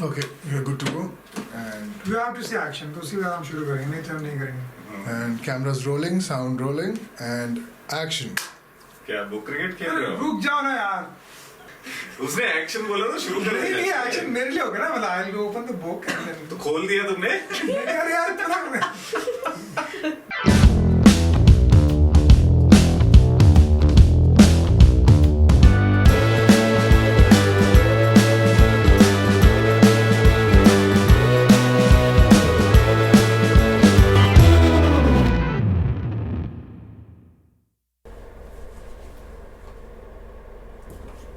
Okay, we are good to go. And You have to say action. तो उसी बार हम शुरू करेंगे नहीं तो हम नहीं करेंगे. and cameras rolling, sound rolling, and action. क्या वो क्रिकेट खेल रहे हो? रुक जाओ ना यार. उसने एक्शन बोला तो शुरू कर नहीं नहीं action मेरे लिए होगा ना मतलब I'll go open the book and then. तो खोल दिया तुमने? अरे यार चलो.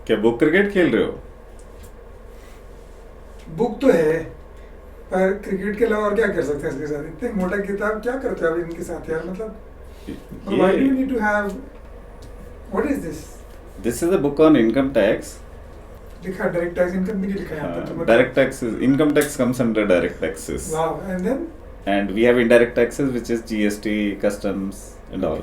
क्या वो क्रिकेट खेल रहे हो? बुक तो है पर क्रिकेट के अलावा और क्या कर सकते हैं इसके साथ इतने मोटा किताब क्या करते हो आप इनके साथ यार मतलब why do you need to have what is this This is a book on income tax. लिखा डायरेक्ट टैक्स इनकम भी नहीं लिखा यहाँ पे तो Direct taxes, income tax comes under direct taxes. wow and then And we have indirect taxes, which is GST, customs, and all.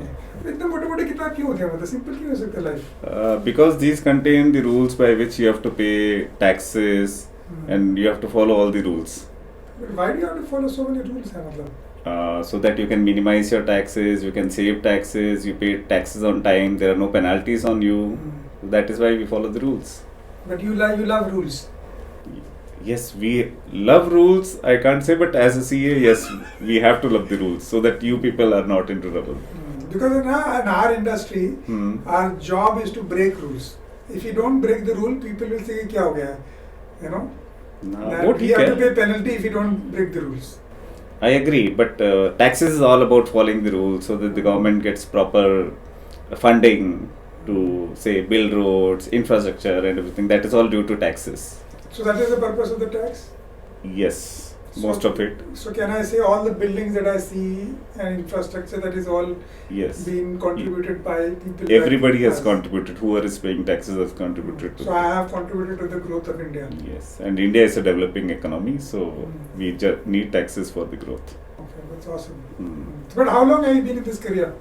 इतने मोटे मोटे किताब क्यों होते हैं मतलब सिंपल क्यों हो सकता है life Because these contain the rules by which you have to pay taxes and you have to follow all the rules. but why do you have to follow so many rules है मतलब So that you can minimize your taxes, you can save taxes, you pay taxes on time, there are no penalties on you. That is why we follow the rules. but you love rules Yes, we love rules, I can't say, but as a CA, yes, we have to love the rules so that you people are not into trouble. because in our industry our job is to break rules if you don't break the rule people will say क्या हो गया है you know that What we he have to can. pay penalty if you don't break the rules I agree, but taxes is all about following the rules so that the government gets proper funding to, say, build roads, infrastructure and everything. That is all due to taxes. so that is the purpose of the tax Yes, most of it. so can I say all the buildings that I see and infrastructure that is all Yes. being contributed by people Everybody like has us. contributed. Whoever is paying taxes has contributed to so I have contributed to the growth of India Yes, and India is a developing economy, so we just need taxes for the growth. okay that's awesome Hmm. but how long have you been in this career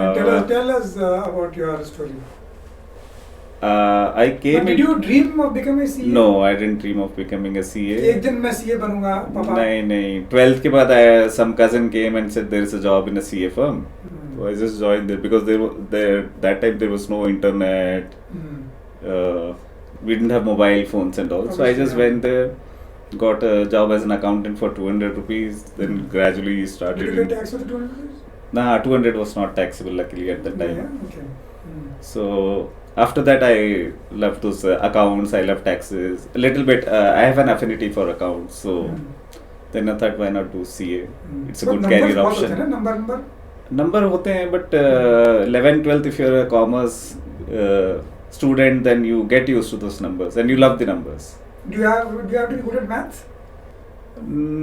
and tell us about your story I came but did you dream of becoming a CA No, I didn't dream of becoming a CA. एक दिन मैं CA बनूंगा पापा नहीं 12th के बाद some cousin came and said there is a job in a CA firm. So I just joined there because that time there was no internet. We didn't have mobile phones and all. So I just went there, got a job as an accountant for 200 rupees. Then gradually started. Did you get tax for the 200 rupees? Nah, 200 was not taxable luckily at that time. Yeah, okay. So after that I left those accounts, I left taxes. A little bit, I have an affinity for accounts. So then I thought why not do CA? It's a But good numbers career बहुत होते हैं option. ना number Number होते हैं but 11, 12th if you're a commerce student then you get used to those numbers and you love the numbers. do you have to be good at maths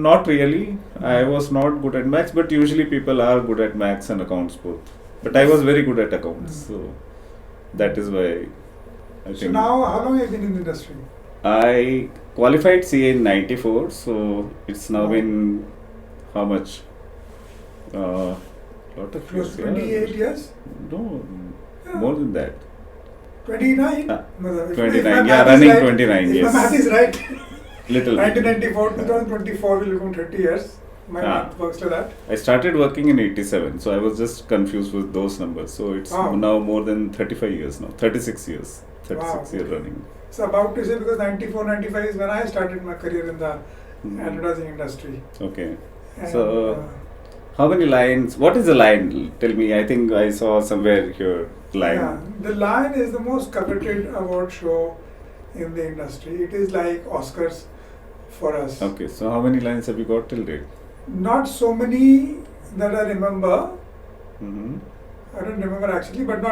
Not really. I was not good at maths but usually people are good at maths and accounts both. But I was very good at accounts so that is why I so think. now how long have you been in the industry I qualified CA in 94 so it's now been how much? Lot of close to years, 28 years No, Yeah. more than that. 29 Ah, मतलब if 29, my yeah, math is running right, 29, if yes. my math is right Little bit. 1994 2024 will become 30 years my Ah. math works like that I started working in 87, so I was just confused with those numbers. So it's Wow. now more than 35 years now, 36 years, 36 year okay. running. so about to say because 94 95 is when I started my career in the Mhm. advertising industry Okay. and, So how many lines? What is the line? Tell me. I think I saw somewhere here line. yeah, the Lion is the most coveted award show in the industry. It is like Oscars for us. Okay. So how many lines have you got till date? Not so many that I remember. Mm-hmm. I don't remember actually, but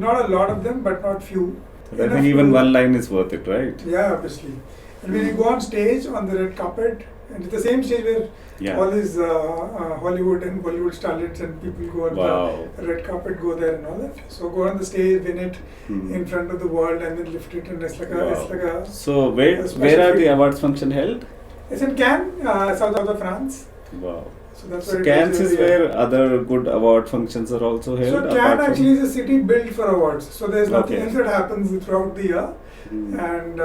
not a lot of them, but not few. I Enough mean, even to- one line is worth it, right? Yeah, obviously. And when you go on stage on the red carpet, and it's the same stage where Yeah. all these Hollywood and Bollywood starlets and people go on Wow. the red carpet, go there and all that. So go on the stage, win it Hmm. in front of the world, and then lift it, and it's like Wow. it's like a. So where a special where are the treat. awards function held? It's in Cannes, south of France. Wow. So that's So where it Cannes is every year. where other good award functions are also held. So apart Cannes from- actually is a city built for awards. So there's nothing Okay. else that happens throughout the year. And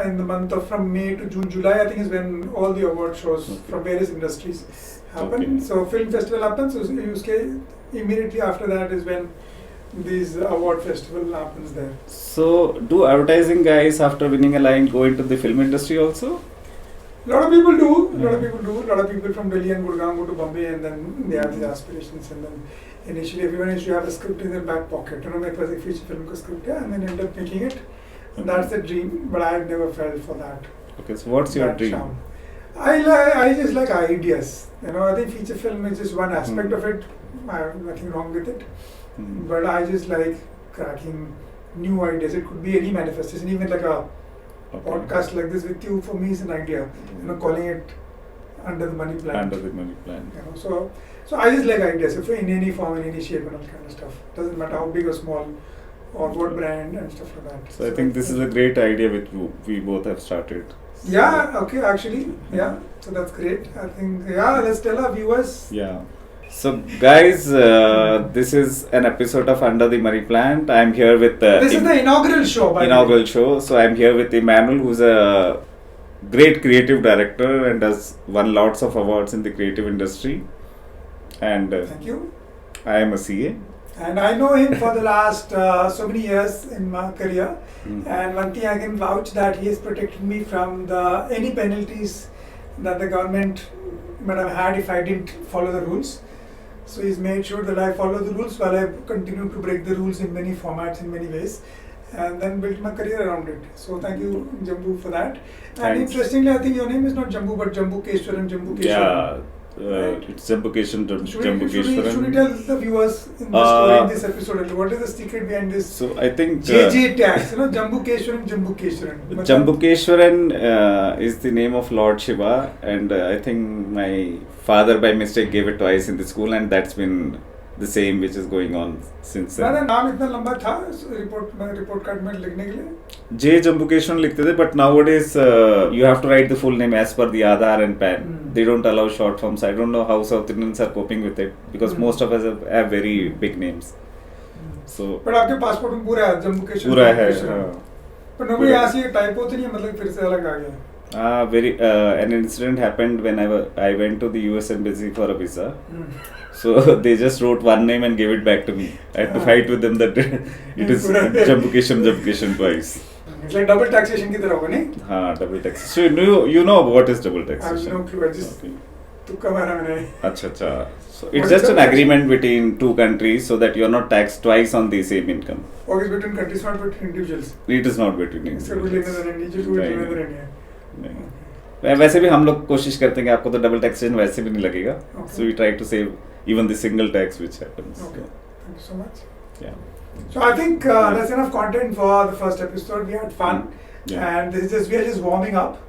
in the month of from May to June, July, I think is when all the award shows from various industries happen. Okay. So film festival happens. So immediately after that is when this award festival happens there. So, do advertising guys after winning a line go into the film industry also? A lot of people do. Yeah. A lot of people from Delhi and Gurgaon go to Bombay, and then they have these aspirations. And then initially, everyone used to have a script in their back pocket. You know, my first feature film ko script hai, and then end up making it. And that's the dream. But I never fell for that. Okay, so what's your that dream? charm. I just like ideas. You know, I think feature film is just one aspect of it. I have nothing wrong with it. But I just like cracking new ideas. It could be any manifestation, even like a podcast like this with you. For me, is an idea. You know, calling it under the money plan. Under the money plan. You know, so I just like ideas. If in any form, in any shape, and all kind of stuff. Doesn't matter how big or small, or what brand and stuff like that. So I think this is a great idea which we both have started. Yeah. Okay. Actually. Yeah. So that's great. I think. Yeah. Let's tell our viewers. Yeah. So guys, this is an episode of Under the Money Plant. I'm here with this is the inaugural show. By inaugural the way. show. So I'm here with Emmanuel, who's a great creative director and has won lots of awards in the creative industry. And Thank you. I am a CA. And I know him for the last so many years in my career. And one thing I can vouch that he has protected me from any penalties that the government might have had if I didn't follow the rules. So he's made sure that I follow the rules while I continue to break the rules in many formats, in many ways, and then built my career around it. So thank you, Jambu, for that. Thanks. And interestingly, I think your name is not Jambu, but Jambukeswaran. Yeah, Right. it's Jambukeswaran. Should we Jambukeswaran. tell the viewers in this story, in this episode, what is the secret behind this So I think JJ tags? You know, Jambukeswaran. Jambukeswaran is the name of Lord Shiva, and I think my father by mistake gave it twice in the school, and that's been the same which is going on since then. मेरा नाम इतना लंबा था report card में लिखने के लिए. J Jambukeswaran लिखते थे, but nowadays you have to write the full name as per the Aadhaar and PAN. They don't allow short forms. I don't know how South Indians are coping with it because most of us have very big names. So. But आपके passport में पूरा है जम्बुकेश्वर. पूरा है. But nobody asked you typo तो नहीं है मतलब फिर से अलग आ गया. An incident happened when I went to the US embassy for a visa. So they just wrote one name and gave it back to me. I had to fight with them that it is Jambukeswaran twice. It's like double taxation की तरह होगा नहीं? हाँ, double taxation. So you know what is double taxation? I have no clue. I just तुक्का मारा मैंने. अच्छा. So it's just an agreement between two countries so that you are not taxed twice on the same income. Okay, it's between countries, not between individuals. It is not between individuals. नहीं. वैसे भी हम लोग कोशिश करते हैं कि आपको तो डबल टैक्सेशन वैसे भी नहीं लगेगा. So we try to save even the single tax which happens. Okay. Thank you so much. Yeah. So I think that's enough content for the first episode. We had fun, and we are just warming up.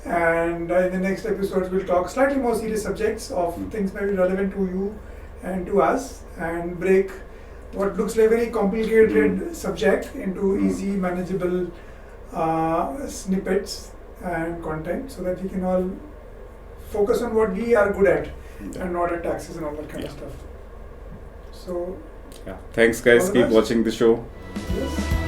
And in the next episodes, we'll talk slightly more serious subjects of things maybe relevant to you and to us, and break what looks like a very complicated subject into easy, manageable snippets and content, so that we can all focus on what we are good at and not at taxes and all that kind of stuff. So, thanks guys. Keep watching the show. Yes.